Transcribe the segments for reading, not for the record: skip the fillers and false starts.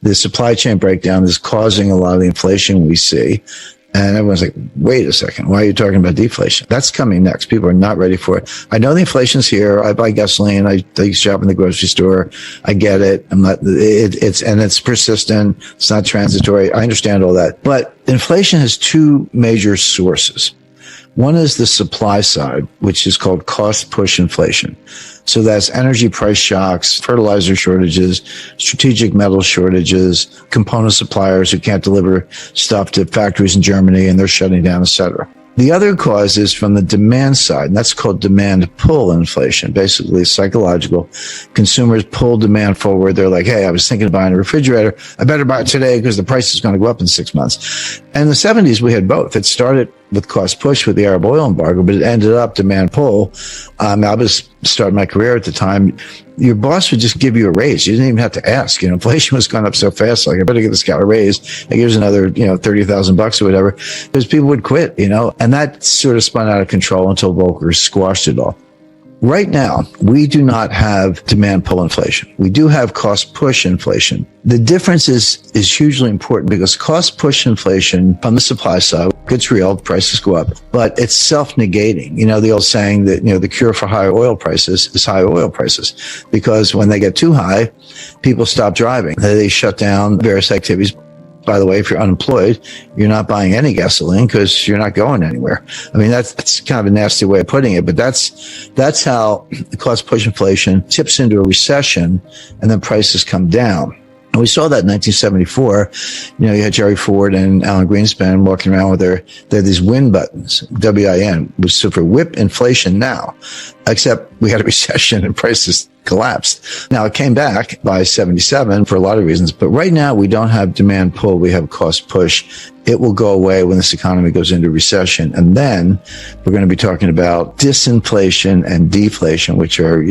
the supply chain breakdown is causing a lot of the inflation we see. And everyone's like, wait a second, why are you talking about deflation? That's coming next. People are not ready for it. I know the inflation's here. I buy gasoline. I shop in the grocery store. I get it. It's persistent. It's not transitory. I understand all that. But inflation has two major sources. One is the supply side, which is called cost push inflation. So that's energy price shocks, fertilizer shortages, strategic metal shortages, component suppliers who can't deliver stuff to factories in Germany and they're shutting down, et cetera. The other cause is from the demand side, and that's called demand pull inflation. Basically, it's psychological. Consumers pull demand forward. They're like, hey, I was thinking of buying a refrigerator. I better buy it today because the price is going to go up in 6 months. And in the 70s, we had both. It started with cost push with the Arab oil embargo, but it ended up demand pull. I was starting my career at the time. Your boss would just give you a raise. You didn't even have to ask. Inflation was going up so fast. Like, I better get this guy a raise. Like, here's another, $30,000 or whatever. Because people would quit, and that sort of spun out of control until Volcker squashed it all. Right now, we do not have demand pull inflation. We do have cost push inflation. The difference is hugely important because cost push inflation from the supply side gets real, prices go up, but it's self-negating. The old saying that, the cure for higher oil prices is higher oil prices, because when they get too high, people stop driving. They shut down various activities. By the way, if you're unemployed, you're not buying any gasoline because you're not going anywhere. I mean, that's kind of a nasty way of putting it, but that's how the cost push inflation tips into a recession and then prices come down. And we saw that in 1974. You had Jerry Ford and Alan Greenspan walking around with they had these win buttons, WIN, was so for whip inflation now, except we had a recession and prices collapsed. Now, it came back by 77 for a lot of reasons, but right now we don't have demand pull. We have cost push. It will go away when this economy goes into recession. And then we're going to be talking about disinflation and deflation, which are,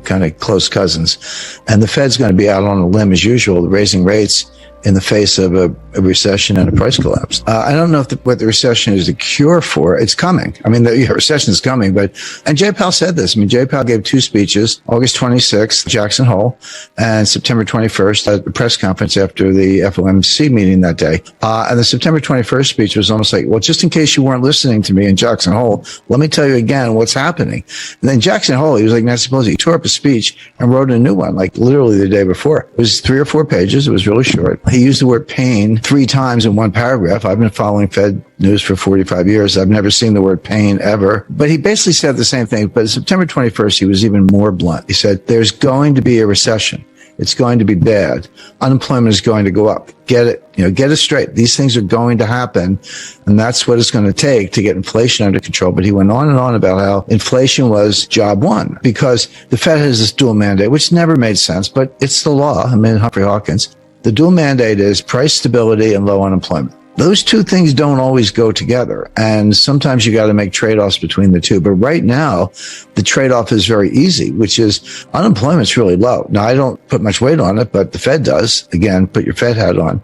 kind of close cousins. And the Fed's going to be out on a limb as usual, raising rates in the face of a recession and a price collapse. I don't know what the recession is a cure for. It's coming. I mean, the recession is coming, and Jay Powell said this. I mean, Jay Powell gave two speeches, August 26th, Jackson Hole, and September 21st at the press conference after the FOMC meeting that day. And the September 21st speech was almost like, well, just in case you weren't listening to me in Jackson Hole, let me tell you again what's happening. And then Jackson Hole, he was like Nancy Pelosi. He tore up a speech and wrote a new one, like literally the day before. It was 3 or 4 pages. It was really short. He used the word pain 3 times in one paragraph. I've been following Fed news for 45 years. I've never seen the word pain ever. But he basically said the same thing. But September 21st, he was even more blunt. He said, there's going to be a recession. It's going to be bad. Unemployment is going to go up. Get it straight. These things are going to happen. And that's what it's going to take to get inflation under control. But he went on and on about how inflation was job one because the Fed has this dual mandate, which never made sense, but it's the law. I mean, Humphrey Hawkins. The dual mandate is price stability and low unemployment. Those two things don't always go together. And sometimes you got to make trade-offs between the two. But right now, the trade-off is very easy, which is unemployment's really low. Now, I don't put much weight on it, but the Fed does. Again, put your Fed hat on.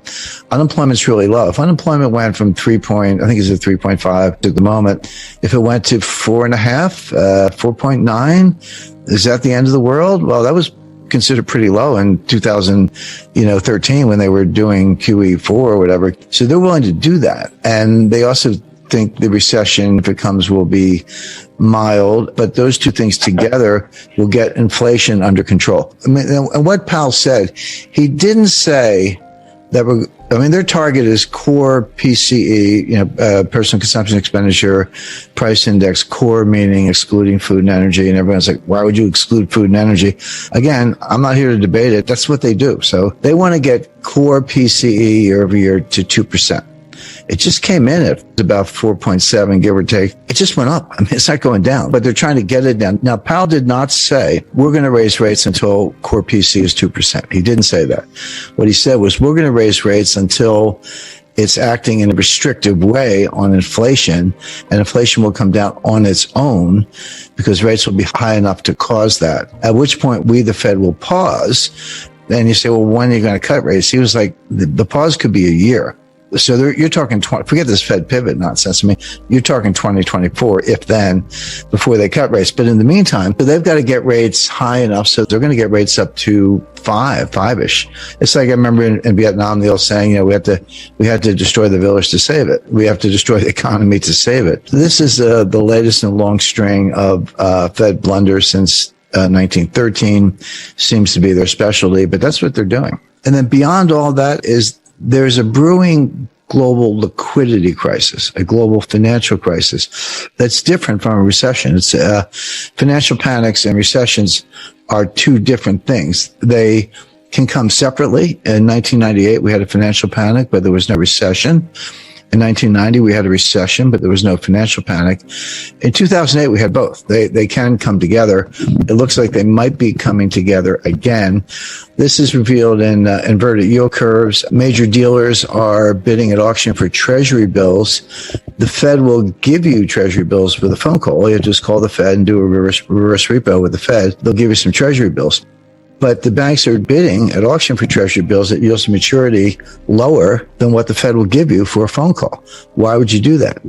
Unemployment's really low. If unemployment went from 3.5 at the moment, if it went to 4.5, 4.9, is that the end of the world? Well, that was considered pretty low in 2013 when they were doing QE4 or whatever. So they're willing to do that. And they also think the recession, if it comes, will be mild. But those two things together will get inflation under control. I mean, and what Powell said, he didn't say that their target is core PCE, personal consumption expenditure, price index, core meaning excluding food and energy. And everyone's like, why would you exclude food and energy? Again, I'm not here to debate it. That's what they do. So they want to get core PCE year over year to 2%. It just came in at about 4.7, give or take. It just went up. I mean, it's not going down, but they're trying to get it down. Now, Powell did not say, we're going to raise rates until core PC is 2%. He didn't say that. What he said was, we're going to raise rates until it's acting in a restrictive way on inflation, and inflation will come down on its own because rates will be high enough to cause that. At which point, we, the Fed, will pause. Then you say, well, when are you going to cut rates? He was like, the pause could be a year. So you're talking, forget this Fed pivot nonsense. I mean, you're talking 2024, if then, before they cut rates. But in the meantime, they've got to get rates high enough so they're going to get rates up to five-ish. It's like I remember in Vietnam, the old saying, we had to destroy the village to save it. We have to destroy the economy to save it. This is the latest in a long string of Fed blunders since 1913. Seems to be their specialty, but that's what they're doing. And then beyond all that there's a brewing global liquidity crisis, a global financial crisis that's different from a recession. It's financial panics and recessions are two different things. They can come separately. In 1998, we had a financial panic, but there was no recession. In 1990, we had a recession, but there was no financial panic. In 2008, we had both. They can come together. It looks like they might be coming together again. This is revealed in inverted yield curves. Major dealers are bidding at auction for treasury bills. The Fed will give you treasury bills with a phone call. You just call the Fed and do a reverse repo with the Fed. They'll give you some treasury bills. But the banks are bidding at auction for treasury bills that yields to maturity lower than what the Fed will give you for a phone call. Why would you do that?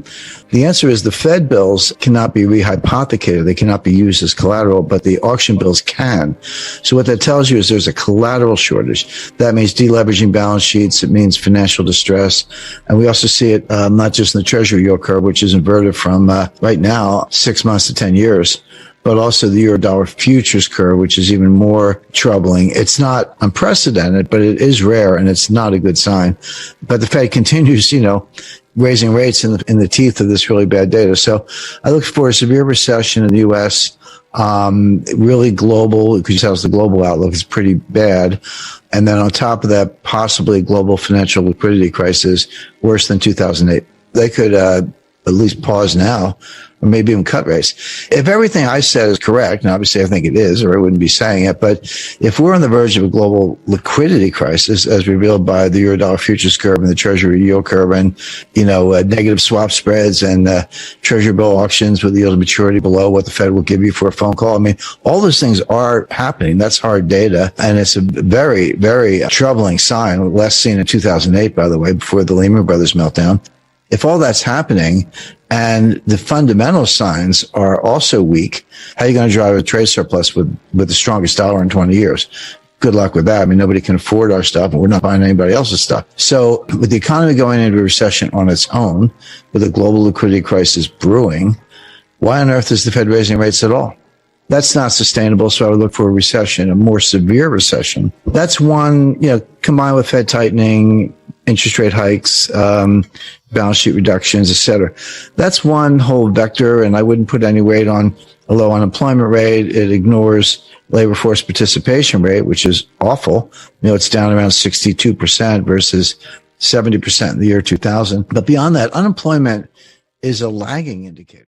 The answer is the Fed bills cannot be rehypothecated. They cannot be used as collateral, but the auction bills can. So what that tells you is there's a collateral shortage. That means deleveraging balance sheets. It means financial distress. And we also see it not just in the treasury yield curve, which is inverted from right now 6 months to 10 years. But also the Euro-dollar futures curve, which is even more troubling. It's not unprecedented, but it is rare, and it's not a good sign. But the Fed continues, raising rates in the teeth of this really bad data. So I look for a severe recession in the U.S., really global, because it tells the global outlook is pretty bad. And then on top of that, possibly a global financial liquidity crisis worse than 2008. They could at least pause now, or maybe even cut rates. If everything I said is correct, and obviously I think it is, or I wouldn't be saying it, but if we're on the verge of a global liquidity crisis, as revealed by the Euro-dollar futures curve and the treasury yield curve and, negative swap spreads and treasury bill auctions with the yield of maturity below what the Fed will give you for a phone call. I mean, all those things are happening. That's hard data. And it's a very, very troubling sign, last seen in 2008, by the way, before the Lehman Brothers meltdown. If all that's happening and the fundamental signs are also weak, how are you going to drive a trade surplus with the strongest dollar in 20 years? Good luck with that. I mean, nobody can afford our stuff, and we're not buying anybody else's stuff. So with the economy going into a recession on its own, with a global liquidity crisis brewing, why on earth is the Fed raising rates at all? That's not sustainable. So I would look for a recession, a more severe recession. That's one, combined with Fed tightening, interest rate hikes, balance sheet reductions, et cetera. That's one whole vector, and I wouldn't put any weight on a low unemployment rate. It ignores labor force participation rate, which is awful. It's down around 62% versus 70% in the year 2000. But beyond that, unemployment is a lagging indicator.